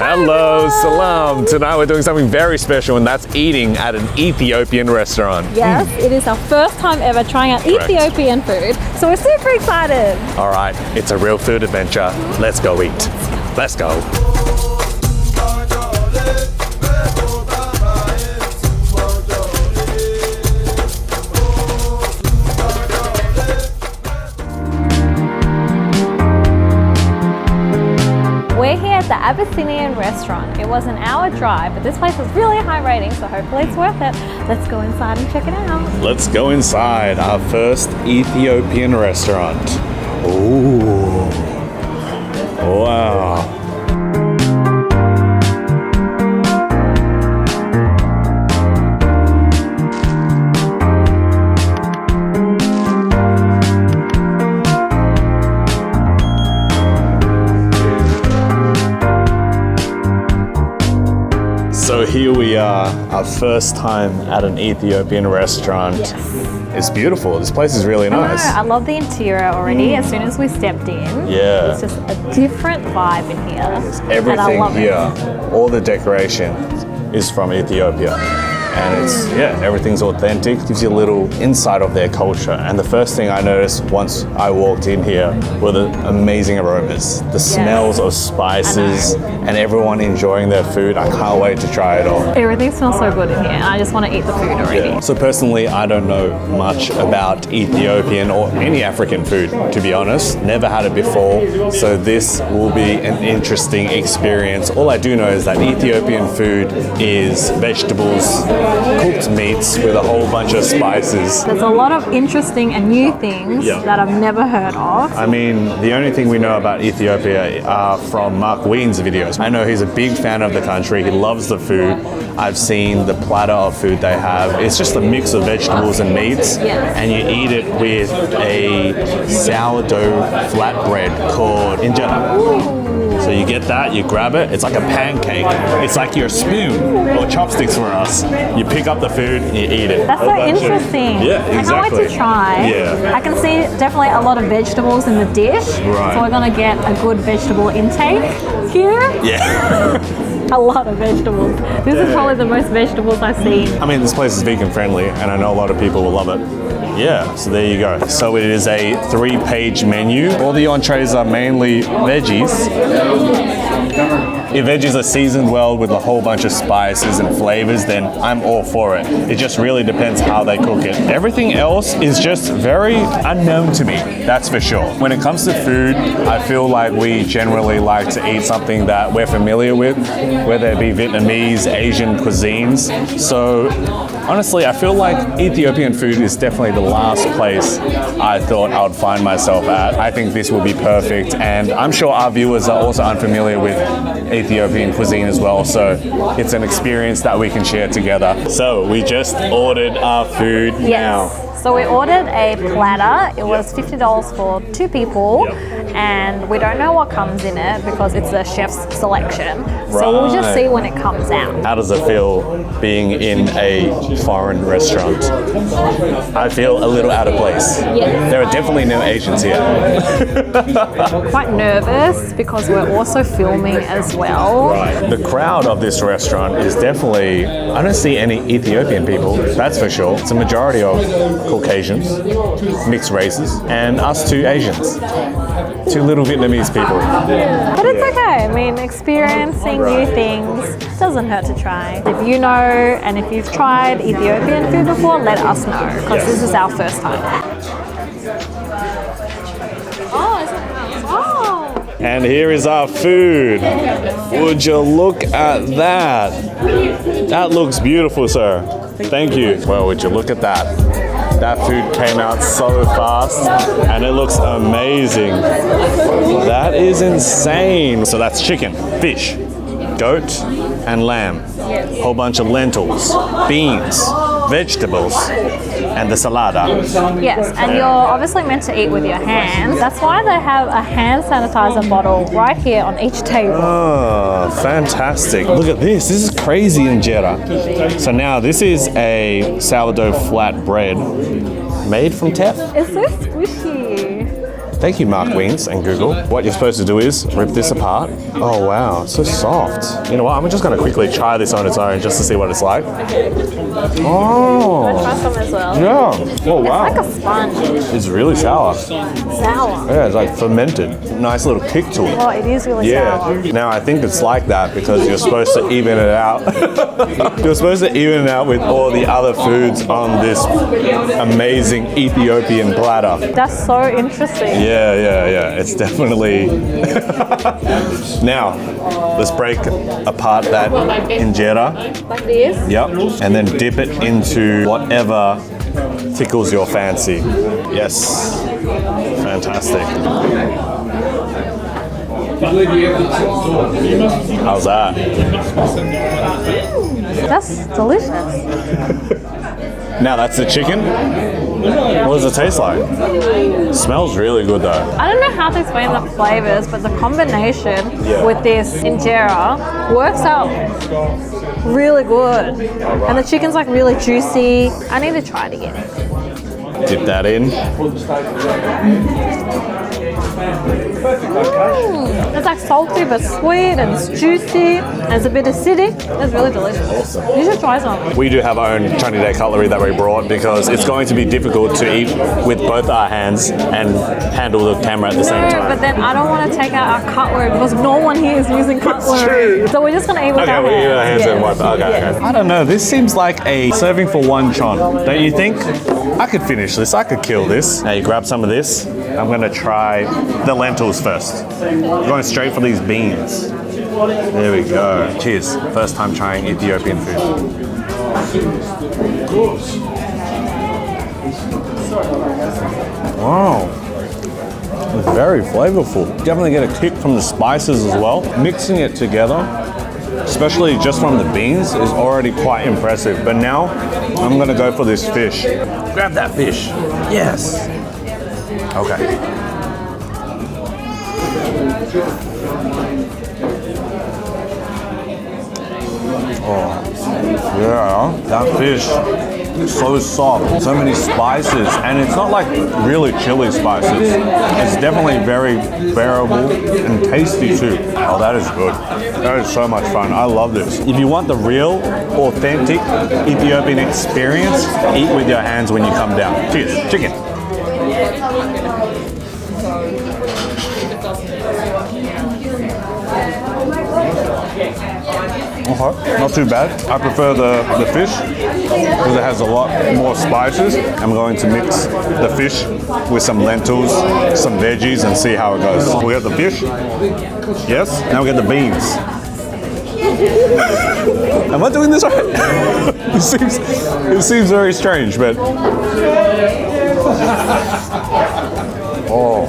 Hello, salam. Tonight we're doing something very special, and that's eating at an Ethiopian restaurant. Yes, it is our first time ever trying out Ethiopian food, so we're super excited. All right, it's a real food adventure. Let's go eat. Let's go. We're here at the Abyssinian restaurant. It was an hour drive, but this place was really high rating, so hopefully it's worth it. Let's go inside and check it out. Let's go inside our first Ethiopian restaurant. Ooh. Wow. So here we are, our first time at an Ethiopian restaurant. Yes. It's beautiful. This place is really nice. I love the interior already. As soon as we stepped in, Yeah. it's just a different vibe in here. And I Everything love here, all the decoration is from Ethiopia. And it's, everything's authentic. Gives you a little insight of their culture. And the first thing I noticed once I walked in here were the amazing aromas, the smells of spices, and everyone enjoying their food. I can't wait to try it all. Everything smells so good in here. I just want to eat the food already. So personally, I don't know much about Ethiopian or any African food, to be honest. Never had it before, so this will be an interesting experience. All I do know is that Ethiopian food is vegetables, cooked meats with a whole bunch of spices. There's a lot of interesting and new things that I've never heard of. I mean, the only thing we know about Ethiopia are from Mark Wien's videos. I know he's a big fan of the country. He loves the food. I've seen the platter of food they have. It's just a mix of vegetables and meats, and you eat it with a sourdough flatbread called injera. So you get that, you grab it, it's like a pancake. It's like your spoon or chopsticks for us. You pick up the food and you eat it. That's so interesting. Yeah, exactly. I can't wait to try. Yeah. I can see definitely a lot of vegetables in the dish. Right. So we're going to get a good vegetable intake here. Yeah. A lot of vegetables. This is probably the most vegetables I've seen. I mean, this place is vegan friendly and I know a lot of people will love it. Yeah, so there you go. So it is a 3-page menu. All the entrees are mainly veggies. If veggies are seasoned well with a whole bunch of spices and flavors, then I'm all for it. It just really depends how they cook it. Everything else is just very unknown to me, that's for sure. When it comes to food, I feel like we generally like to eat something that we're familiar with, whether it be Vietnamese, Asian cuisines. So honestly, I feel like Ethiopian food is definitely the last place I thought I would find myself at. I think this will be perfect, and I'm sure our viewers are also unfamiliar with Ethiopian cuisine as well, so it's an experience that we can share together. So we just ordered our food now. So we ordered a platter. It was $50 for 2 people, and we don't know what comes in it because it's a chef's selection. So we'll just see when it comes out. How does it feel being in a foreign restaurant? I feel a little out of place. Yes. There are definitely no Asians here. Quite nervous because we're also filming as well. Right. The crowd of this restaurant is definitely, I don't see any Ethiopian people, that's for sure. It's a majority of Caucasians, mixed races, and us 2 Asians. 2 little Vietnamese people. But it's okay. I mean, experiencing new things doesn't hurt to try. If you know and if you've tried Ethiopian food before, let us know because this is our first time. And here is our food. Would you look at that? That looks beautiful, sir. Thank you. Well, would you look at that? That food came out so fast and it looks amazing. That is insane. So that's chicken, fish, goat, and lamb. Whole bunch of lentils, beans, vegetables, and the salada. Yes, and you're obviously meant to eat with your hands. That's why they have a hand sanitizer bottle right here on each table. Oh, fantastic. Look at this. This is crazy injera. So now this is a sourdough flat bread made from teff. It's so squishy. Thank you, Mark Wings and Google. What you're supposed to do is rip this apart. Oh wow, it's so soft. You know what? I'm just going to quickly try this on its own just to see what it's like. Oh. Try some as well. Yeah. Oh wow. It's like a sponge. It's really sour. Sour. Yeah, it's like fermented. Nice little kick to it. Oh, it is really sour. Now I think it's like that because you're supposed to even it out. You're supposed to even it out with all the other foods on this amazing Ethiopian platter. That's so interesting. Yeah. It's definitely. Now, let's break apart that injera. Like this? Yep. And then dip it into whatever tickles your fancy. Yes. Fantastic. How's that? That's delicious. Now that's the chicken. What does it taste like? Smells really good though. I don't know how to explain the flavors, but the combination with this injera works out really good. And the chicken's like really juicy. I need to try it again. Dip that in. It's like salty but sweet and it's juicy and it's a bit acidic. It's really delicious. You should try some. We do have our own Chonny Day cutlery that we brought because it's going to be difficult to eat with both our hands and handle the camera at the same time. But then I don't want to take out our cutlery because no one here is using cutlery. So we're just going to eat with our hands. Okay, we eat our hands and wipe. Okay. I don't know. This seems like a serving for one chon. Don't you think? I could finish this. I could kill this. Now you grab some of this. I'm going to try the lentils first. Going straight for these beans. There we go. Cheers. First time trying Ethiopian food. Wow. It's very flavorful. Definitely get a kick from the spices as well. Mixing it together, especially just from the beans, is already quite impressive. But now, I'm gonna go for this fish. Grab that fish. Yes. Okay. Oh, yeah, that fish is so soft, so many spices, and it's not like really chili spices. It's definitely very bearable and tasty too. Oh, that is good. That is so much fun. I love this. If you want the real, authentic Ethiopian experience, eat with your hands when you come down. Cheers. Chicken. Okay, not too bad. I prefer the fish because it has a lot more spices. I'm going to mix the fish with some lentils, some veggies, and see how it goes. We got the fish. Yes. Now we get the beans. Am I doing this right? It seems very strange, but. Oh,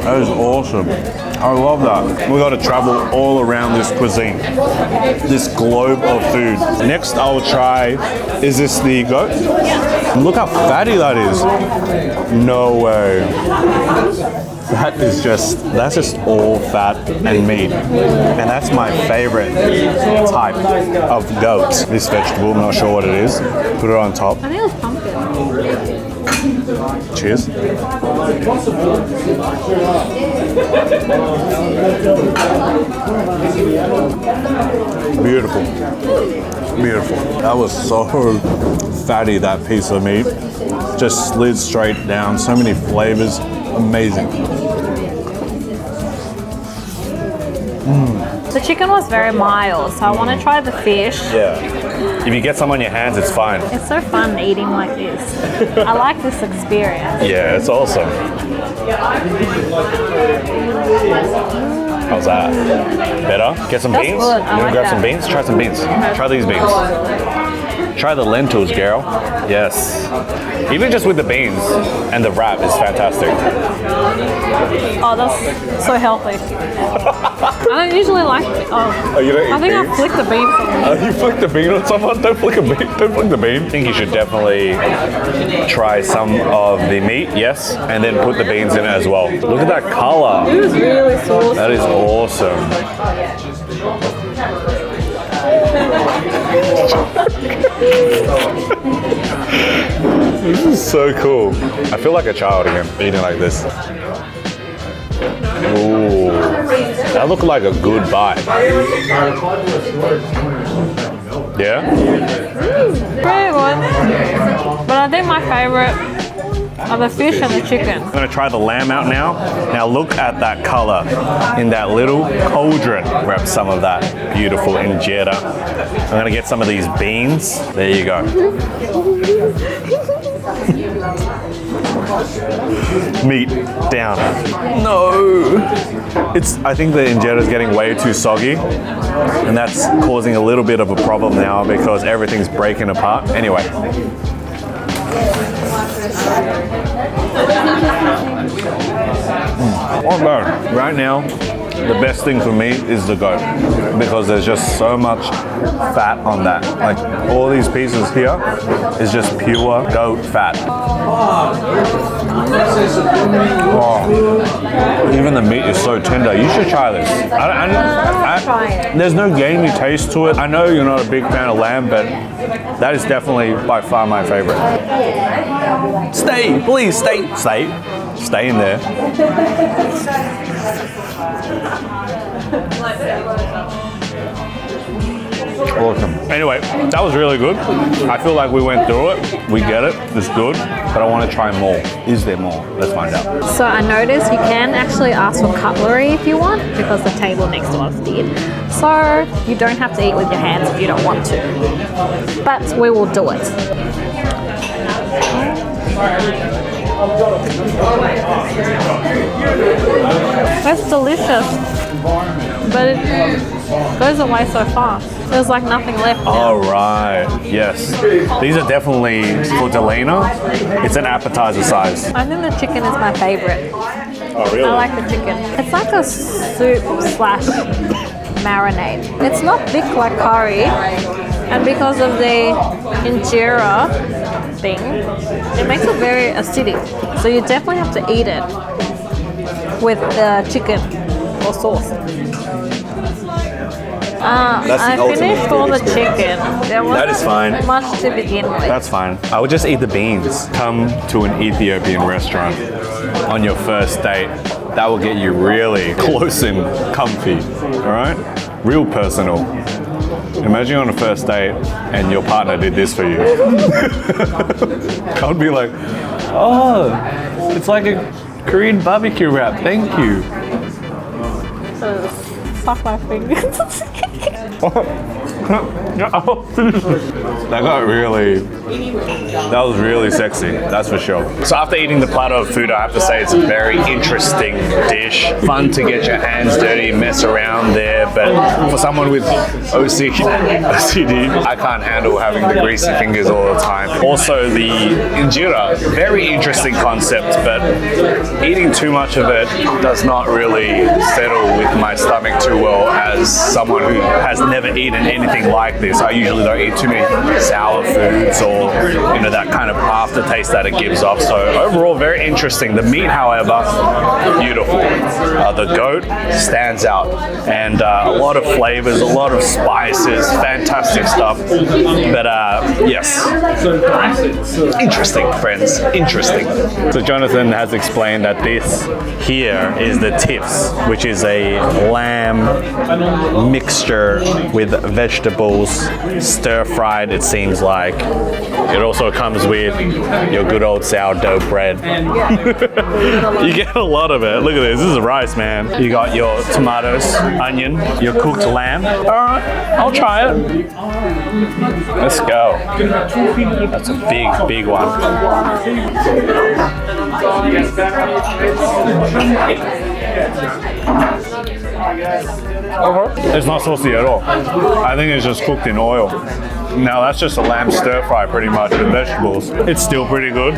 that is awesome. I love that. We got to travel all around this cuisine, this globe of food. Next, I'll try, is this the goat? Look how fatty that is. No way. That's just all fat and meat. And that's my favorite type of goat. This vegetable, I'm not sure what it is. Put it on top. I think it's pumpkin. Cheers. Beautiful. Beautiful. That was so fatty, that piece of meat. Just slid straight down. So many flavors. Amazing. The chicken was very mild, so I want to try the fish. Yeah. If you get some on your hands, it's fine. It's so fun eating like this. I like this experience. Yeah, it's awesome. How's that? Better? Get some beans? Good. You want to grab some beans? Try some beans. Try these beans. Try the lentils, girl. Yes. Even just with the beans and the wrap is fantastic. Oh, that's so healthy. I don't usually like it. Oh, you don't eat I think beans? I flicked the bean from me. Oh, you flick the bean on someone? Don't flick a bean. Don't flick the bean. I think you should definitely try some of the meat, yes, and then put the beans in it as well. Look at that color. It was really saucy. That is awesome. This is so cool. I feel like a child again, eating like this. Ooh, that looked like a good bite. Yeah? Pretty good. But I think my favorite are the fish and the chicken. I'm gonna try the lamb out now. Now look at that color in that little cauldron. Grab some of that beautiful injera. I'm gonna get some of these beans. There you go. Meat down. No! I think the injera is getting way too soggy, and that's causing a little bit of a problem now because everything's breaking apart. Anyway. Not bad. Right now, the best thing for me is the goat because there's just so much fat on that. Like all these pieces here is just pure goat fat. Oh, even the meat is so tender. You should try this. There's no gamey taste to it. I know you're not a big fan of lamb, but that is definitely by far my favorite. Stay, please stay. Stay in there. Awesome. Anyway, that was really good. I feel like we went through it. We get it. It's good. But I want to try more. Is there more? Let's find out. So I noticed you can actually ask for cutlery if you want because the table next to us did. So you don't have to eat with your hands if you don't want to. But we will do it. That's delicious, but it goes away so fast. There's like nothing left now. All right, yes. These are definitely for Dalena. It's an appetizer size. I think the chicken is my favorite. Oh, really? I like the chicken. It's like a soup / marinade. It's not thick like curry, and because of the injera thing, it makes it very acidic. So you definitely have to eat it with the chicken or sauce. I finished all the chicken. There wasn't much to begin with. That's fine. I would just eat the beans. Come to an Ethiopian restaurant on your first date. That will get you really close and comfy, all right? Real personal. Imagine on a first date and your partner did this for you. I would be like, oh, it's like a Korean barbecue wrap, thank you. Suck my fingers. That was really sexy, that's for sure. So after eating the platter of food, I have to say it's a very interesting dish. Fun to get your hands dirty, mess around there, but for someone with OCD, I can't handle having the greasy fingers all the time. Also the injera, very interesting concept, but eating too much of it does not really settle with my stomach too well as someone who has never eaten anything like this. I usually don't eat too many sour foods or that kind of aftertaste that it gives off. So overall, very interesting. The meat, however, beautiful. The goat stands out, and a lot of flavors, a lot of spices, fantastic stuff. But yes, interesting, friends, interesting. So Jonathan has explained that this here is the tips, which is a lamb mixture with vegetables, stir-fried, it seems like. It also comes with your good old sourdough bread. You get a lot of it. Look at this. This is rice, man. You got your tomatoes, onion, your cooked lamb. All right, I'll try it. Let's go. That's a big, big one. It's not saucy at all. I think it's just cooked in oil. Now that's just a lamb stir fry pretty much with vegetables. It's still pretty good.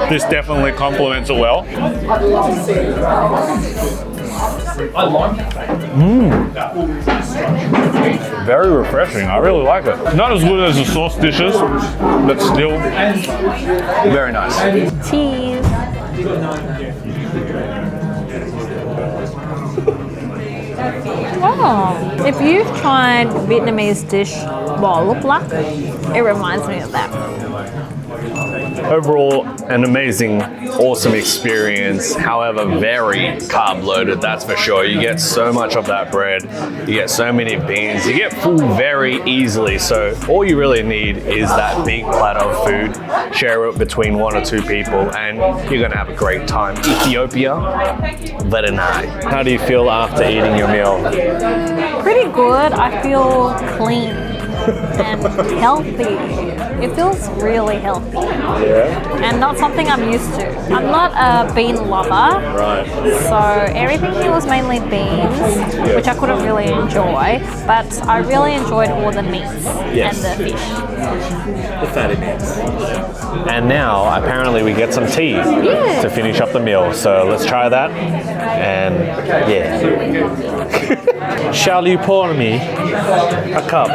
This definitely complements it well. Very refreshing. I really like it. Not as good as the sauce dishes, but still very nice. Cheese. Oh, if you've tried Vietnamese dish bò lúc lắc, it reminds me of that. Overall, an amazing, awesome experience. However, very carb loaded, that's for sure. You get so much of that bread, you get so many beans, you get full very easily. So all you really need is that big platter of food. Share it between 1 or 2 people, and you're gonna have a great time. Ethiopia, very nice. How do you feel after eating your meal? Pretty good. I feel clean and healthy. It feels really healthy. Yeah. And not something I'm used to. I'm not a bean lover. Right. So everything here was mainly beans, which I couldn't really enjoy. But I really enjoyed all the meats and the fish. The fatty meats. And now, apparently, we get some tea to finish up the meal. So let's try that. And yeah. Shall you pour me a cup?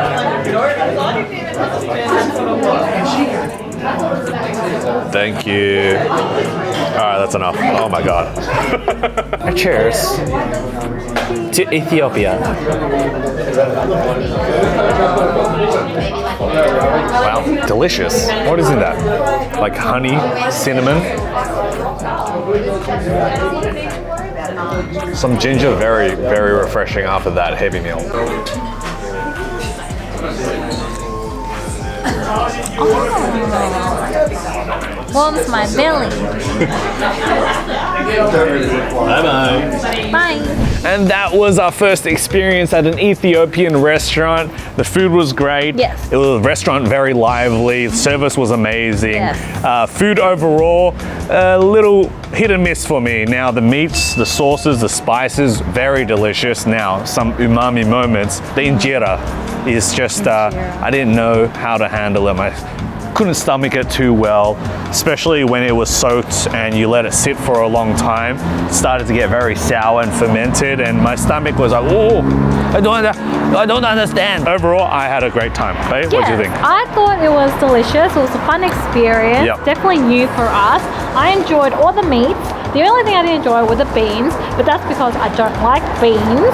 Thank you. All right, that's enough. Oh my God. Cheers to Ethiopia. Wow, delicious. What is in that? Like honey, cinnamon, some ginger. Very, very refreshing after that heavy meal. Warms my belly. Bye-bye. Bye. And that was our first experience at an Ethiopian restaurant. The food was great. Yes. It was a restaurant, very lively. The service was amazing. Yes. Food overall, a little hit and miss for me. Now the meats, the sauces, the spices, very delicious. Now some umami moments. The injera is just, I didn't know how to handle it. I couldn't stomach it too well, especially when it was soaked and you let it sit for a long time. It started to get very sour and fermented, and my stomach was like, oh, I don't understand. Overall, I had a great time. Babe, what do you think? I thought it was delicious. It was a fun experience. Yep. Definitely new for us. I enjoyed all the meats. The only thing I didn't enjoy were the beans, but that's because I don't like beans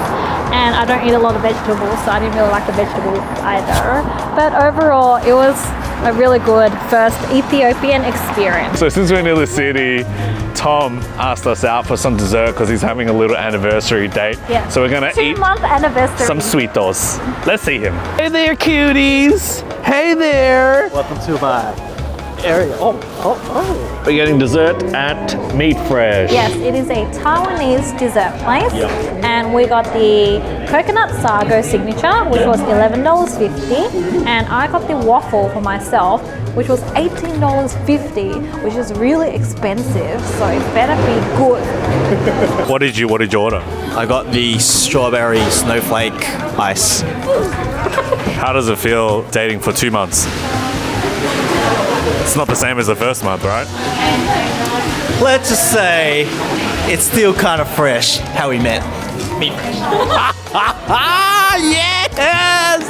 and I don't eat a lot of vegetables, so I didn't really like the vegetables either. But overall, it was a really good first Ethiopian experience. So since we're near the city, Tom asked us out for some dessert because he's having a little anniversary date. Yeah. So we're gonna eat 2-month anniversary. some sweetos. Let's see him. Hey there, cuties. Hey there. Welcome to my area. We're getting dessert at Meat Fresh. Yes, it is a Taiwanese dessert place. And we got the coconut sago signature, which was $11.50. And I got the waffle for myself, which was $18.50, which is really expensive. So it better be good. What did you order? I got the strawberry snowflake ice. How does it feel dating for 2 months? It's not the same as the first month, right? Let's just say it's still kind of fresh how we met. Meat fresh. Yes!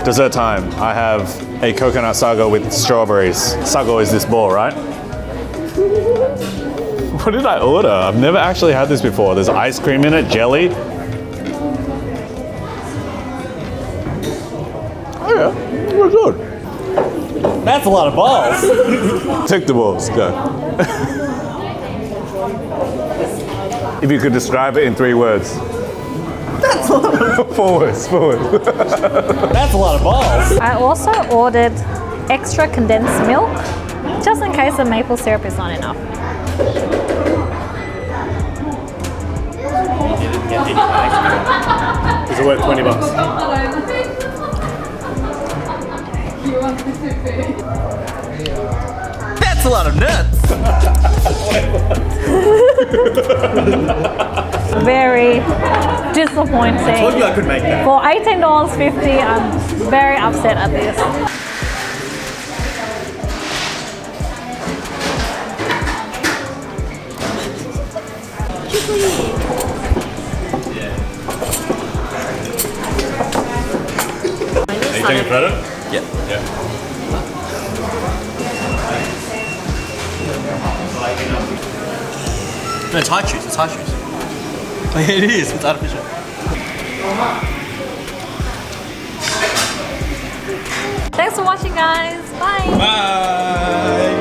Dessert time. I have a coconut sago with strawberries. Sago is this ball, right? What did I order? I've never actually had this before. There's ice cream in it, jelly. Oh yeah, we're good. That's a lot of balls. Take the balls, go. If you could describe it in 3 words. That's a lot of 4 words, 4 words. That's a lot of balls. I also ordered extra condensed milk, just in case the maple syrup is not enough. Is it worth $20? That's a lot of nuts. Very disappointing. I told you I could make that. For $18.50, I'm very upset at this. Are you taking credit? Yeah. No, it's high cheese. It's high cheese. It is. It's artificial. Thanks for watching, guys. Bye. Bye.